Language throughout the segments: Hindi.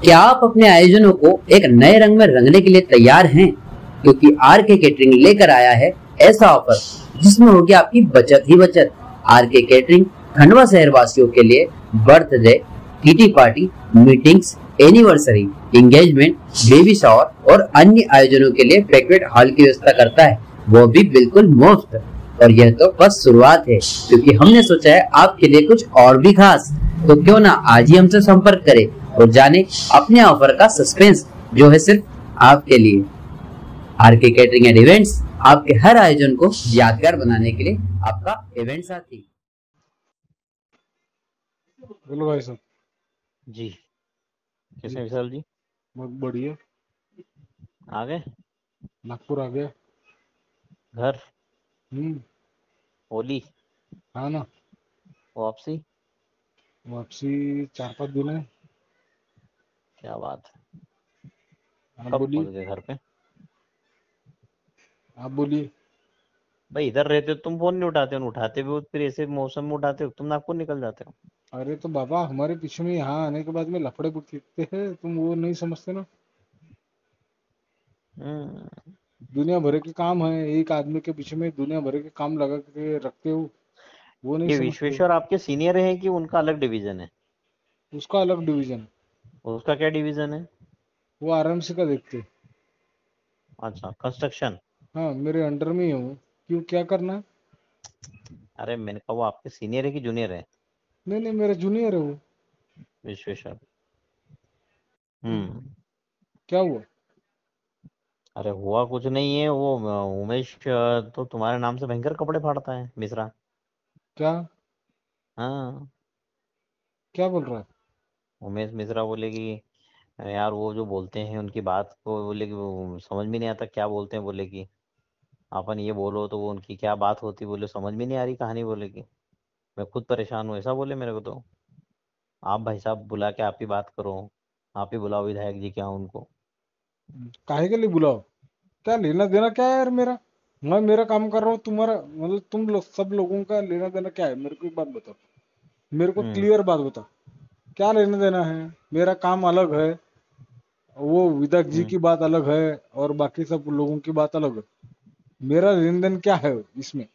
क्या आप अपने आयोजनों को एक नए रंग में रंगने के लिए तैयार हैं? क्योंकि आरके केटरिंग लेकर आया है ऐसा ऑफर जिसमें होगी आपकी बचत ही बचत। आरके केटरिंग खंडवा शहर वासियों के लिए birthday, kitty party, meetings, anniversary, engagement, baby shower और अन्य आयोजनों के लिए बैंक्वेट हॉल की व्यवस्था करता है, वो भी बिल्कुल मुफ्त। और यह तो बस शुरुआत है, क्योंकि हमने सोचा है आपके लिए कुछ और भी खास। तो क्यों ना आज ही हमसे संपर्क करें और जाने अपने ऑफर का सस्पेंस जो है सिर्फ आपके लिए। आरके केटरिंग एंड इवेंट्स, आपके हर आयोजन को यादगार बनाने के लिए आपका इवेंट साथी। बोलो भाई साहब। जी कैसे हैं विशाल जी? बहुत बढ़िया। आ गए नागपुर आ गया। घर? होली हाँ ना, वापसी? वापसी 4-5 दिन है। क्या बात है, आप कब बोलिए, पहुंच गए घर पे? आप बोलिए। भाई इधर रहते हो तुम फोन नहीं उठाते हो, उठाते भी हो फिर ऐसे मौसम में उठाते हो, तुम नागपुर निकल जाते हो। अरे तो बाबा, हमारे पीछे में यहाँ आने के बाद में लफड़े दिखते हैं, तुम वो नहीं समझते ना। दुनिया भर के काम है, एक आदमी के पीछे में दुनिया भर के काम लगा के रखते हो, वो नहीं ये समझते हो। विश्वेश्वर आपके सीनियर है कि उनका अलग डिवीजन है? उसका अलग डिवीजन, उसका क्या डिवीजन है? वो आरामसी का देखते। अच्छा, कंस्ट्रक्शन। हाँ, मेरे अंडर में ही है वो। क्यों, क्या करना है? अरे मैंने कहा वो आपके सीनियर है कि जूनियर है? नहीं नहीं, मेरा जूनियर है वो। विश्वेश्वर। क्या हुआ? अरे हुआ कुछ नहीं है, वो उमेश तो तुम्हारे नाम से भयंकर कपड़े फाड़ता है, मिश्रा। क्या हाँ, क्या बोल रहा है? उमेश मिश्रा बोले कि यार वो जो बोलते हैं उनकी बात को, बोले कि वो समझ में नहीं आता क्या बोलते हैं, बोले कि अपन ये बोलो तो वो उनकी क्या बात होती, बोले समझ में नहीं आ रही कहानी, बोले कि मैं खुद परेशान हूँ, ऐसा बोले मेरे को। तो आप भाई साहब बुला के आप ही बात करो, आप ही बुलाओ विधायक जी क्या उनको। काहे के लिए बुलाओ? क्या लेना देना क्या है यार मेरा? मैं मेरा काम कर रहा हूँ, तुम्हारा मतलब तुम लोग सब लोगों का लेना देना क्या है? मेरे को एक बात बताओ, मेरे को क्लियर बात बताओ, क्या लेना देना है? मेरा काम अलग है, वो विधायक जी की बात अलग है, और बाकी सब लोगों की बात अलग है। मेरा लेन देन क्या है इसमें?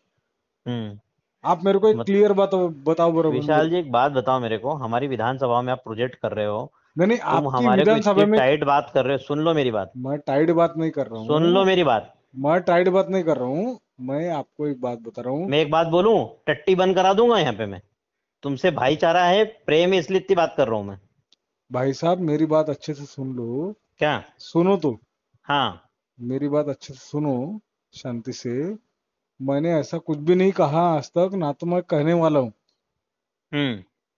आप मेरे को एक मत क्लियर बात बताओ बराबर मेरे विशाल को। जी एक बात बताओ मेरे को, हमारी विधानसभा में आप प्रोजेक्ट कर रहे हो, नहीं नहीं, तुम आपकी हमारे को विधानसभा इतनी में टाइट बात कर रहे हो, सुन लो मेरी बात। मैं टाइट बात नहीं कर रहा सुन लो हूँ। मेरी बात। मैं टाइट बात नहीं कर रहा हूँ, मैं आपको एक बात बता रहा हूँ। मैं एक बात बोलूं, टट्टी बंद करा दूंगा यहाँ पे मैं। तुमसे भाईचारा है, प्रेम है, इसलिए इतनी बात कर रहा हूँ मैं। भाई साहब, मेरी बात अच्छे से सुन लो। क्या? सुनो तो, हाँ। मेरी बात अच्छे से सुनो, शांति से। मैंने ऐसा कुछ भी नहीं कहा आज तक, ना तो मैं कहने वाला हूँ।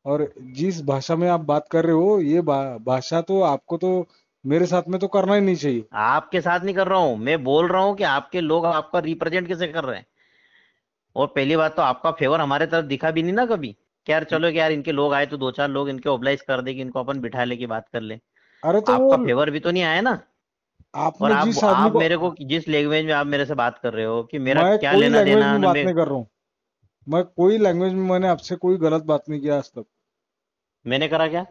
और जिस भाषा में आप बात कर रहे हो, ये भाषा तो आपको तो मेरे साथ में तो करना ही नहीं चाहिए। आपके साथ नहीं कर रहा हूँ, मैं बोल रहा हूँ कि आपके लोग आपका रिप्रेजेंट कैसे कर रहे हैं। और पहली बात तो आपका फेवर हमारे तरफ दिखा भी नहीं ना कभी, कि यार चलो कि यार इनके लोग आए तो दो चार लोग इनके ओबलाइज कर दे कि इनको अपन बिठा ले की बात कर ले। अरे तो वो आपका फेवर भी तो नहीं आया ना। और आपने जिस आदमी आप को, मेरे को जिस लैंग्वेज में आप मेरे से बात कर रहे हो कि मेरा मैं क्या कोई लेना लैंग्वेज देना में न बात मैं। नहीं कर रहा हूँ। मैं कोई लैंग्वेज में, मैंने आपसे कोई गलत बात नहीं किया आज तक। मैंने करा क्या?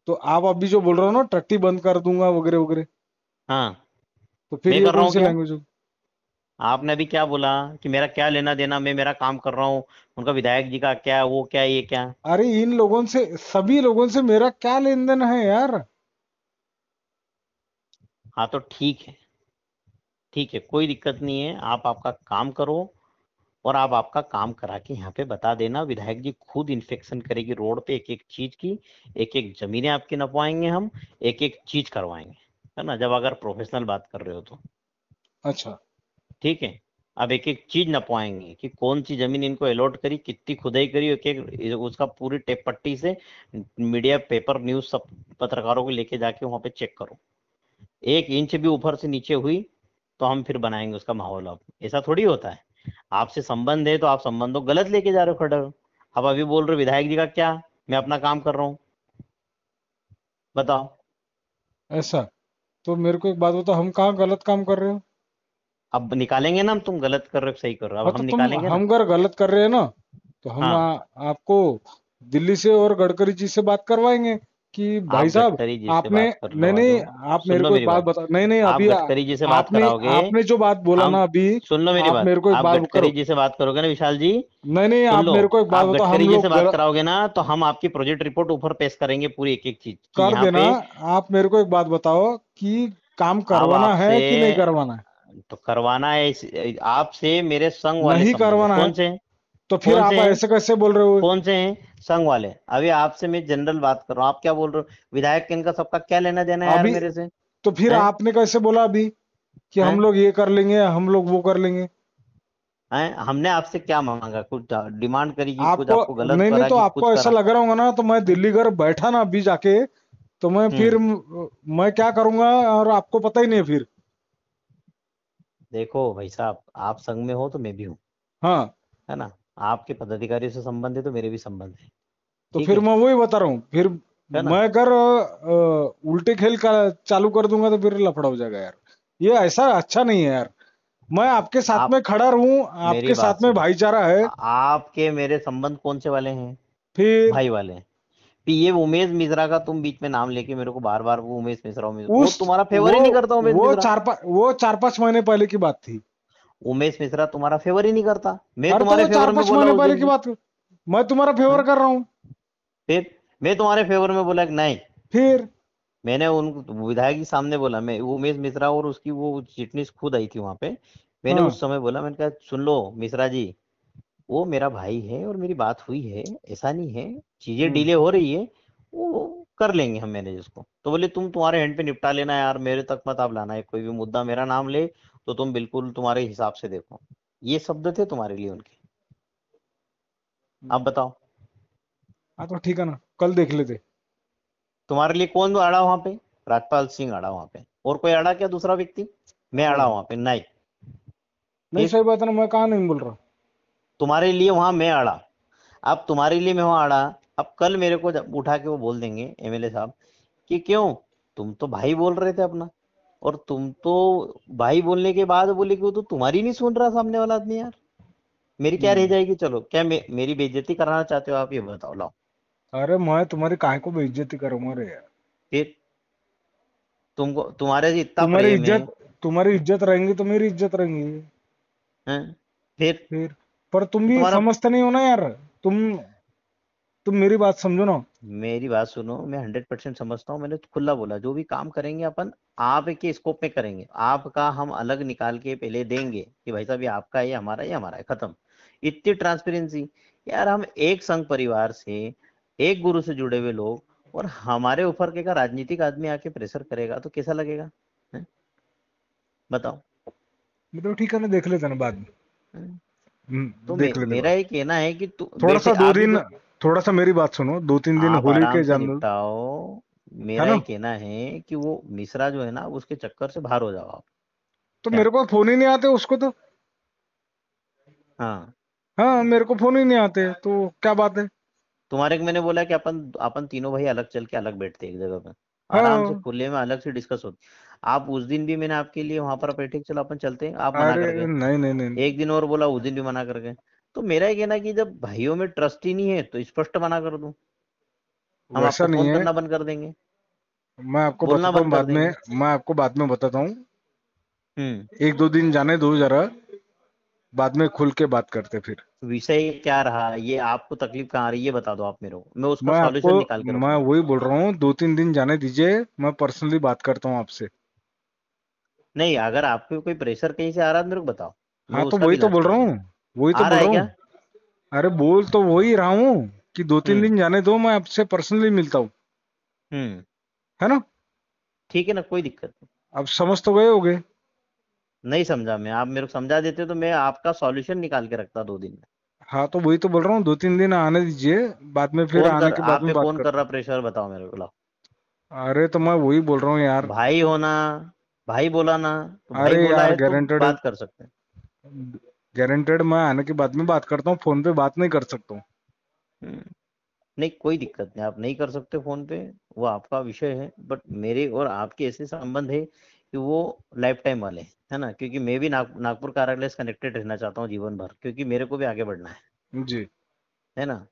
तो आप अभी जो बोल रहे हो ना, टट्टी बंद कर दूंगा वगैरह वगैरह, हाँ, तो फिर मैं ये कर रहा कौन हूँ सी क्या? लैंग्वेज होगी? आपने अभी क्या बोला कि मेरा क्या लेना देना, मैं मेरा काम कर रहा हूँ, उनका विधायक जी का क्या, वो क्या, ये क्या। अरे इन लोगों से, सभी लोगों से मेरा क्या लेन देन है यार? हाँ तो ठीक है, ठीक है, कोई दिक्कत नहीं है, आप आपका काम करो। और आप आपका काम करा के यहाँ पे बता देना, विधायक जी खुद इंस्पेक्शन करेगी रोड पे एक एक चीज की, एक एक जमीनें आपकी नपवाएंगे हम, एक एक चीज करवाएंगे, है ना, जब अगर प्रोफेशनल बात कर रहे हो तो। अच्छा, ठीक है। अब एक एक चीज नपवाएंगे कि कौन सी जमीन इनको अलॉट करी, कितनी खुदाई करी, एक एक उसका पूरी टेप पट्टी से मीडिया, पेपर, न्यूज सब पत्रकारों को लेके जाके वहां पे चेक करो। 1 इंच भी ऊपर से नीचे हुई तो हम फिर बनाएंगे उसका माहौल। अब ऐसा थोड़ी होता है, आपसे संबंध है तो आप संबंधों को गलत लेके जा रहे हो, खड़े हो। अब अभी बोल रहे हो विधायक जी का क्या, मैं अपना काम कर रहा हूँ, बताओ। ऐसा? तो मेरे को एक बात बताओ, हम कहाँ गलत काम कर रहे हो? अब निकालेंगे ना हम, तुम गलत कर रहे हो सही कर रहे हो, हाँ, अब हम तो तुम, निकालेंगे ना। हम अगर गलत कर रहे हैं ना, तो हम हाँ, आपको दिल्ली से और गडकरी जी से बात करवाएंगे। कि आप भाई साहब गडकरी जी से आपने, बात नहीं करवा नहीं, दो। आप सुन मेरे लो को एक मेरी बात बात। बता, नहीं नहीं, आप अभी गडकरी जी से बात आपने कराओगे, आपने जो बात बोला हम ना अभी, सुन लो मेरी आप बात। मेरे को एक आप बात गडकरी करो, जी से बात करोगे ना विशाल जी, नहीं नहीं, सुन आप लो, मेरे को एक बात आप बताओ, गडकरी हम जी से लोग बात कराओगे ना तो हम आपकी प्रोजेक्ट रिपोर्ट ऊपर पेश करेंगे पूरी एक एक चीज की कर यहाँ देना। पे। आप मेरे को एक बात बताओ कि काम अब करवाना आपसे है कि नहीं करवाना है? तो करवाना है आपसे मेरे संघ वाले नहीं संबंध है। करवाना है कौन से हैं? तो फिर कौन आप से हैं? ऐसे कैसे बोल रहे हो? कौन से हैं? संघ वाले। अभी आपसे मैं जनरल बात कर रहा हूँ, आप क्या बोल रहे हो? विधायक इनका सबका क्या लेना देना है यार अभी मेरे से? तो फिर हैं? आपने कैसे बोला अभी कि हम हैं? लोग ये कर लेंगे, हम लोग वो कर लेंगे? हैं? हमने आपसे क्या मांगा? कुछ डिमांड करी कि कुछ आपको, आपको गलत नहीं नहीं, करा तो कि कुछ आपको ऐसा करा? लग रहा होगा ना, तो मैं हैं? दिल्ली घर बैठा ना अभी जाके, तो मैं फिर हम्म। मैं क्या करूंगा और आपको पता ही नहीं है फिर। देखो भाई साहब, आप संघ में हो तो मैं भी हूँ, हाँ, है ना? आपके पदाधिकारी से संबंध है तो मेरे भी संबंध है। तो ठीक फिर है। मैं वही बता रहा हूँ फिर। है ना? मैं अगर उल्टे खेल का चालू कर दूंगा तो फिर लफड़ा हो जाएगा यार। ये ऐसा अच्छा नहीं है यार। मैं आपके साथ आप में खड़ा रहूं, मेरी आपके बात साथ में सुनो। भाईचारा है। आपके मेरे संबंध कौन से वाले हैं? फिर भाई वाले हैं। फिर ये उमेश मिश्रा का तुम बीच में नाम लेके मेरे को बार बार वो वो उस तुम्हारा फेवर वो ही नहीं करता उमेश वो मिश्रा। 4-5 महीने पहले की बात थी। उमेश मिश्रा तुम्हारा फेवर ही नहीं करता, मैं अरे तो तुम्हारे वो चार फेवर में पांच बोला महीने उस पहले दिन की भी। बात, मैं तुम्हारा फेवर हाँ? कर रहा हूँ। फिर मैं तुम्हारे फेवर में बोला कि नहीं। फिर मैंने उन विधायक के सामने बोला, मैं वो उमेश मिश्रा और उसकी वो चिटनीस खुद आई थी वहां पे। मैंने हाँ, उस समय बोला, मैंने कहा सुन लो मिश्रा जी, वो मेरा भाई है और मेरी बात हुई है, ऐसा नहीं है, चीजें हम्म, डिले हो रही है, वो कर लेंगे हम मैनेज उसको। तो बोले तुम तुम्हारे हैंड पे निपटा लेना यार, मेरे तक मत आप लाना है, कोई भी मुद्दा मेरा नाम ले तो तुम बिल्कुल तुम्हारे हिसाब से देखो। ये शब्द थे तुम्हारे लिए उनके। आप बताओ, हाँ तो ठीक है ना, कल देख लेते। तुम्हारे लिए कौन अड़ा वहां पे? राजपाल सिंह अड़ा वहां पे, और कोई अड़ा क्या दूसरा व्यक्ति? मैं अड़ा हाँ, वहां पे नहीं। नहीं फिर सही बात है ना, मैं कहाँ नहीं बोल रहा। तुम्हारे लिए वहां मैं अड़ा, अब तुम्हारे लिए मैं वहां अड़ा। अब कल मेरे को जब उठा के वो बोल देंगे एमएलए साहब कि क्यों, तुम तो भाई बोल रहे थे अपना, और तुम तो भाई बोलने के बाद बोले कि वो तो तुम्हारी नहीं सुन रहा सामने वाला आदमी यार, मेरी क्या रह हम्म। जाएगी? चलो क्या मेरी बेइज्जती कराना चाहते हो आप? ये बताओ लाओ। अरे मैं तुम्हारी काहे को बेइज्जती करूंगा रे यार? फिर तुमको तुम्हारे से इतना तुम्हारी प्रेम है। इज्जत, तुम्हारी इज्जत रहेंगी तो मेरी इज्जत रहेंगी। हैं? फिर फिर पर तुम तो भी तुम्हारा, समझते नहीं हो ना यार। तुम तुम मेरी बात समझो ना। मेरी बात सुनो, मैं 100% समझता हूँ, मैंने तो खुला बोला जो भी काम करेंगे अपन आप के स्कोप में करेंगे, आपका हम अलग निकाल के पहले देंगे कि भाई साहब ये आपका है, ये हमारा है, ये हमारा है, खत्म। इतनी ट्रांसपेरेंसी। यार हम एक संघ परिवार से, एक गुरु से जुड़े हुए लोग, और हमारे ऊपर के का राजनीतिक आदमी आके प्रेशर करेगा तो कैसा लगेगा? हैं? बताओ। मतलब ठीक है ना, देख लेते ना बाद में। हैं? तो देख लेते मेरा बाद। ये कहना है कि तू थोड़ा बैठे सा दो आप भी दिन, तो, थोड़ा सा मेरी बात सुनो, 2-3 दिन आप होली आराम के से जान दो। निपटाओ। है मेरा ना? ये कहना है कि वो मिश्रा जो है ना, उसके चक्कर से बाहर हो जाओ आप। तो क्या? मेरे को फोन ही नहीं आते उसको तो। हाँ। हाँ, मेरे को फोन ही नहीं आते तो क्या बात है? तुम्हारे को मैंने बोला कि अपन अपन तीनों भाई अलग चल के अलग बैठते एक जगह पे, आराम से हाँ। खुले में अलग से डिस्कस होती। आप उस दिन भी मैंने आपके लिए वहां पर बैठे कि चलो अपन चलते हैं, आप मना अरे कर गए। नहीं नहीं नहीं नहीं। एक दिन और बोला, उस दिन भी मना कर गए। तो मेरा ये कहना है कि जब भाइयों में ट्रस्ट ही नहीं है तो स्पष्ट मना कर दूं, हम वैसा आपको नहीं फोन है। करना बंद कर देंगे, मैं आपको बोलना बताता हूँ बंद कर बाद में। देंगे। मैं आपको बाद में बताता हूँ। हम्म। 1-2 दिन जाने दो जरा, बाद में खुल के बात करते फिर। विषय क्या रहा, ये आपको तकलीफ कहाँ आ रही है, ये बता दो आप मेरे को, मैं उसका मैं आपको, सॉल्यूशन निकाल के मैं रखूंगा। वही बोल रहा हूँ, 2-3 दिन जाने दीजिए, मैं पर्सनली बात करता हूँ आपसे। नहीं, अगर आपको कोई प्रेशर कहीं से आ रहा है तो मेरे को बताओ, मैं हाँ तो उसका भी वही तो इलाज बोल कर रहा दूंगा। हूँ, वही तो आ रहा बोल है रहा क्या? हूँ। अरे बोल तो वही रहा हूँ कि 2-3 दिन हम्म। जाने दो, मैं आपसे पर्सनली मिलता हूँ। हम्म। है ना? ठीक है ना, कोई दिक्कत नहीं। अब समझ तो गए होगे। नहीं समझा मैं, आप मेरे को समझा देते तो मैं आपका सॉल्यूशन निकाल के रखता 2 दिन में। हाँ तो वही तो बोल रहा हूँ, 2-3 दिन आने दीजिए, बाद में फिर कौन आने कर के बाद आप में पे बात कौन कर करते रहा प्रेशर, बताओ मेरे को लाओ। हैं। अरे तो मैं वही बोल रहा हूँ यार। भाई होना, भाई बोला ना, तो भाई अरे बोला यार है तो गारंटेड, बात कर सकते हैं। गारंटेड मैं आने के बाद में बात करता हूँ, फोन पे बात नहीं कर सकता हूँ। हम्म। नहीं कोई दिक्कत नहीं, आप नहीं कर सकते फोन पे, वो आपका विषय है, बट मेरे और आपके ऐसे संबंध है कि वो लाइफ टाइम वाले हैं, है ना? क्योंकि मैं भी नागपुर कार्यालय से कनेक्टेड रहना चाहता हूँ जीवन भर, क्योंकि मेरे को भी आगे बढ़ना जी। है ना?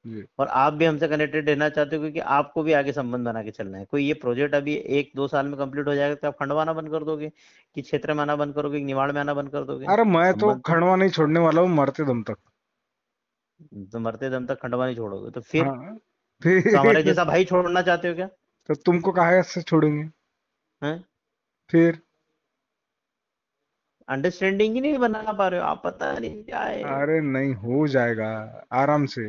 जी। और आप भी हमसे कनेक्टेड रहना चाहते हो, क्योंकि आपको भी आगे संबंध बना के चलना है। कोई ये प्रोजेक्ट अभी 1-2 साल में कंप्लीट हो जाएगा तो आप खंडवा आना बंद कर दोगे, कि क्षेत्र में आना बंद करोगे, कि निवाड़ में आना बंद कर दोगे? अरे मैं तो संबंध खंडवा नहीं छोड़ने वाला हूँ मरते दम तक। तो मरते दम तक खंडवा नहीं छोड़ोगे तो फिर हाँ तो हमारे फिर जैसा भाई छोड़ना चाहते हो क्या? तो तुमको काहे से छोड़ेंगे हैं? फिर? अंडरस्टैंडिंग ही नहीं बना पा रहे हो आप, पता नहीं क्या है। अरे नहीं, हो जाएगा आराम से,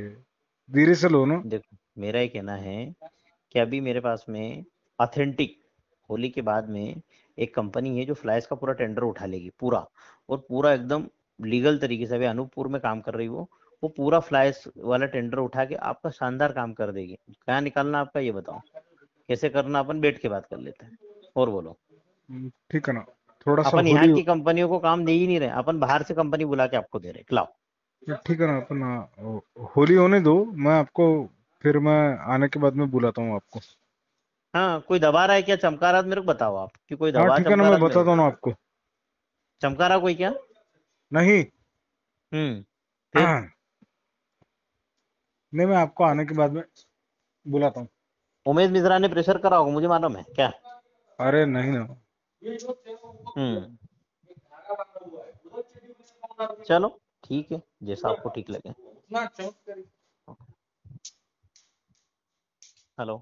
धीरे से लो ना। देखो, मेरा ये कहना है कि अभी मेरे पास में ऑथेंटिक होली के बाद में एक कंपनी है जो फ्लाइज का पूरा टेंडर उठा लेगी पूरा, और पूरा एकदम लीगल तरीके से। अभी अनूपपुर में काम कर रही वो पूरा फ्लाइज वाला टेंडर उठा के आपका शानदार काम कर देगी। क्या निकालना आपका ये बताओ, कैसे करना अपन बैठ के बात कर लेते हैं। और बोलो। ठीक है ना, थोड़ा सा अपन यहाँ होली। की कंपनियों को काम दे ही नहीं रहे, अपन बाहर से कंपनी बुला के आपको दे रहे, खिलाओ। ठीक है ना, अपन होली होने दो, मैं आपको फिर मैं आने के बाद में बुलाता हूँ आपको। हाँ, कोई दबा रहा है क्या, चमका रहा है तो मेरे को बताओ आप, कि कोई हाँ दबा ठीक है ना, चमका मैं रहा है तो मेरे बताता को। हूँ ना आपको। चमका रहा कोई क्या? नहीं फिर नहीं, मैं आपको आने के बाद में बुलाता हूँ। उमेश मिश्रा ने प्रेशर करा होगा, मुझे मालूम है क्या। अरे नहीं ना। हम्म चलो ठीक है, जैसा आपको ठीक लगे। हेलो।